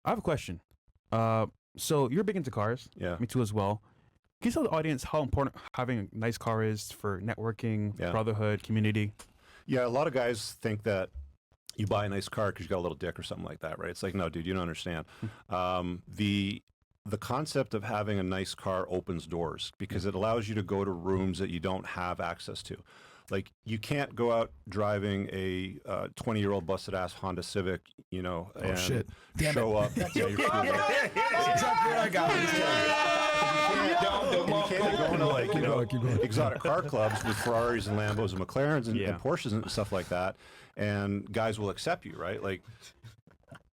I have a question. So you're big into cars. Yeah. Me too as well. Can you tell the audience how important having a nice car is for networking, brotherhood, community? Yeah, a lot of guys think that you buy a nice car because you got a little dick or something like that, right? It's like, no, dude, you don't understand. The concept of having a nice car opens doors because it allows you to go to rooms that you don't have access to. Like, you can't go out driving a 20-year-old busted-ass Honda Civic, you know, and show up. Yeah, you're That's exactly what I got. You can't go into, like, you know, exotic car clubs with Ferraris and Lambos and McLarens and Porsches and stuff like that, and guys will accept you, right? Like,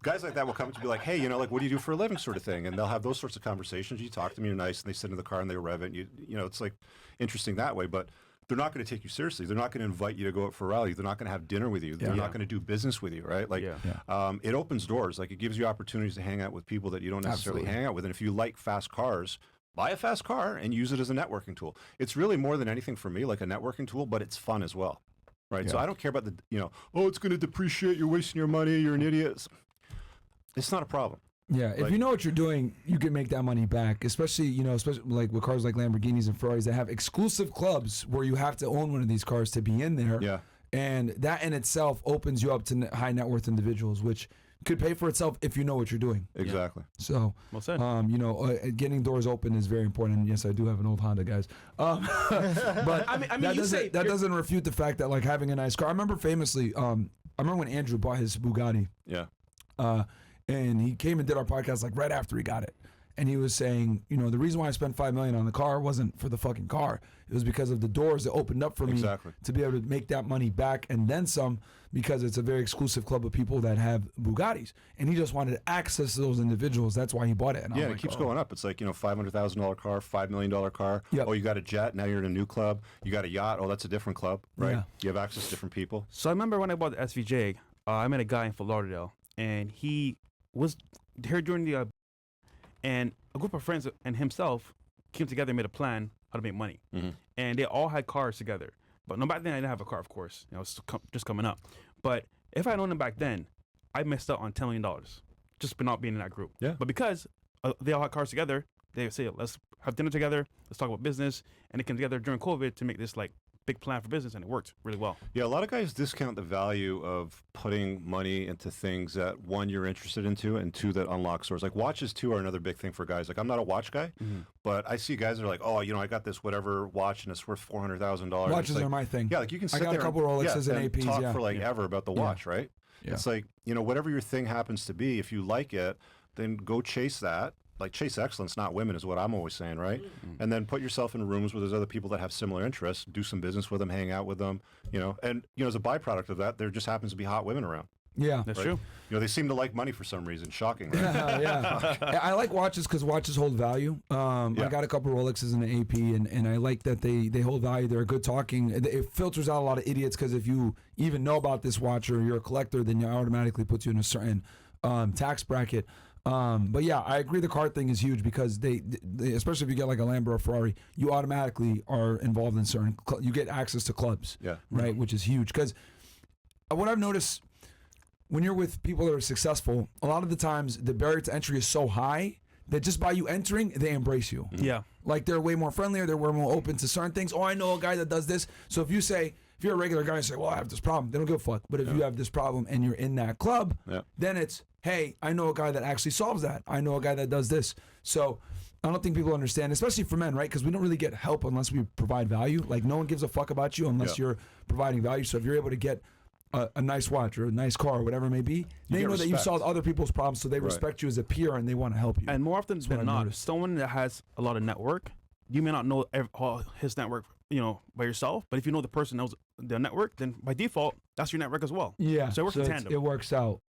guys like that will come to be like, hey, you know, like, what do you do for a living, sort of thing, and they'll have those sorts of conversations. You talk to them, you're nice, and they sit in the car and they rev it. You know, it's like interesting that way, but they're not going to take you seriously. They're not going to invite you to go out for a rally. They're not going to have dinner with you. They're not going to do business with you, right? Like, it opens doors. Like, it gives you opportunities to hang out with people that you don't necessarily hang out with. And if you like fast cars, buy a fast car and use it as a networking tool. It's really more than anything for me like a networking tool, but it's fun as well, right? So I don't care about the, you know, oh, it's going to depreciate, you're wasting your money, you're an idiot. It's not a problem. Yeah, if you know what you're doing, you can make that money back. Especially, you know, especially like with cars like Lamborghinis and Ferraris that have exclusive clubs where you have to own one of these cars to be in there. Yeah. And that in itself opens you up to high net worth individuals, which could pay for itself if you know what you're doing. Exactly. So, well said. You know, getting doors open is very important. And yes, I do have an old Honda, guys. But I mean, that doesn't refute the fact that like having a nice car. I remember famously, I remember when Andrew bought his Bugatti. Yeah. And he came and did our podcast like right after he got it. And he was saying, you know, the reason why I spent $5 million on the car wasn't for the fucking car. It was because of the doors that opened up for me to be able to make that money back and then some, because it's a very exclusive club of people that have Bugattis. And he just wanted access to those individuals. That's why he bought it. And yeah, it keeps going up. It's like, you know, $500,000 car, $5 million car. Yep. Oh, you got a jet. Now you're in a new club. You got a yacht. Oh, that's a different club, right? Yeah. You have access to different people. So I remember when I bought the SVJ, I met a guy in Fort Lauderdale, and he was here during the and a group of friends and himself came together and made a plan how to make money. And they all had cars together. But no, back then I didn't have a car, of course. You know, it's just coming up. But if I had known them back then, I missed out on $10 million just for not being in that group. Yeah. But because they all had cars together, they would say, let's have dinner together, let's talk about business. And they came together during COVID to make this like big plan for business, and it worked really well. Yeah, a lot of guys discount the value of putting money into things that, one, you're interested into, and two, that unlock stores. Like watches, too, are another big thing for guys. Like, I'm not a watch guy, but I see guys that are like, oh, you know, I got this whatever watch, and it's worth $400,000. Watches like, are my thing. Yeah, like you can sit I got there a couple Rolexes and APs, talk for like ever about the watch, right? Yeah. It's like, you know, whatever your thing happens to be, if you like it, then go chase that. Like, chase excellence, not women, is what I'm always saying, right? And then put yourself in rooms where there's other people that have similar interests, do some business with them, hang out with them, you know. And, you know, as a byproduct of that, there just happens to be hot women around. Yeah. That's true. You know, they seem to like money for some reason. Shocking, right? Yeah. I like watches because watches hold value. I got a couple Rolexes and an AP, and I like that they hold value. They're good talking. It filters out a lot of idiots because if you even know about this watch or you're a collector, then it automatically puts you in a certain tax bracket. But yeah, I agree the car thing is huge because they especially if you get like a Lambo or Ferrari, you automatically are involved in certain, you get access to clubs, right, which is huge. Because what I've noticed when you're with people that are successful, a lot of the times the barrier to entry is so high that just by you entering, they embrace you. Yeah. Like they're way more friendlier, they're way more open to certain things. Oh, I know a guy that does this. So if you say, if you're a regular guy and say, well, I have this problem, they don't give a fuck. But if you have this problem and you're in that club, then it's, hey, I know a guy that actually solves that. I know a guy that does this. So I don't think people understand, especially for men, right? Because we don't really get help unless we provide value. Like no one gives a fuck about you unless you're providing value. So if you're able to get a nice watch or a nice car or whatever it may be, they know that you solved other people's problems, so they respect you as a peer and they want to help you. And more often than not, someone that has a lot of network, you may not know his network, you know, by yourself, but if you know the person knows the network, then by default, that's your network as well. Yeah. So it works in tandem. It works out.